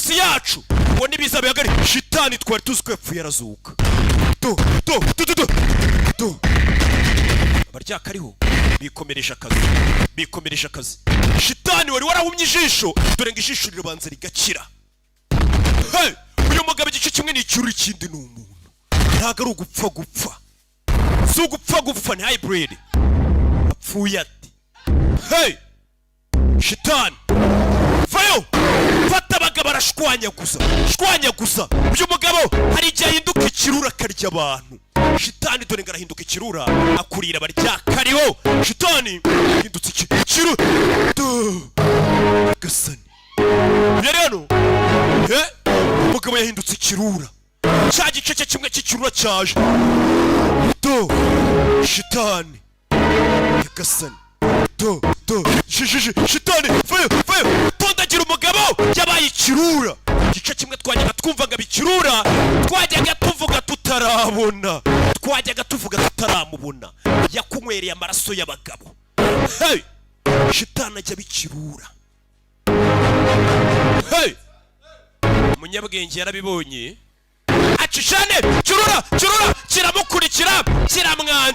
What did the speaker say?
isi yacu ngo nibiza bihagari shitani twari tuzi ko yapfuye arazuka abaryaka ariho bikomereje akazi shitani wari warahumye ijisho dore ngo ijisho rirabanza rigakira. Uyu mugabo igice kimwe ni ikirura ikindi ni umuntu ntago ari ugupfa si ugupfa ni hybrid apfuye ati shitani vayo fata abagabo arashwanyaguza uyu mugabo hari igihe ahinduka ikirura akarya abantu. Shitani dore ngo arahinduka ikirura akurira abaryaka ariho shitani hindutse ikirura gasani rero umugabo yahindutse ikirura cya gice cye kimwe cy'ikirura cyaje shitani gasani shitani vayo tondagira umugabo yabaye ikirura. Igice kimwe twajyaga twumvaga bikirura twajyaga tuvuga tutaramubona yakunywereye amaraso y'abagabo. Shitani ajya bikirura. Umunyabwenge yarabibonye acishane kirura kiramukurikira kiramwanza.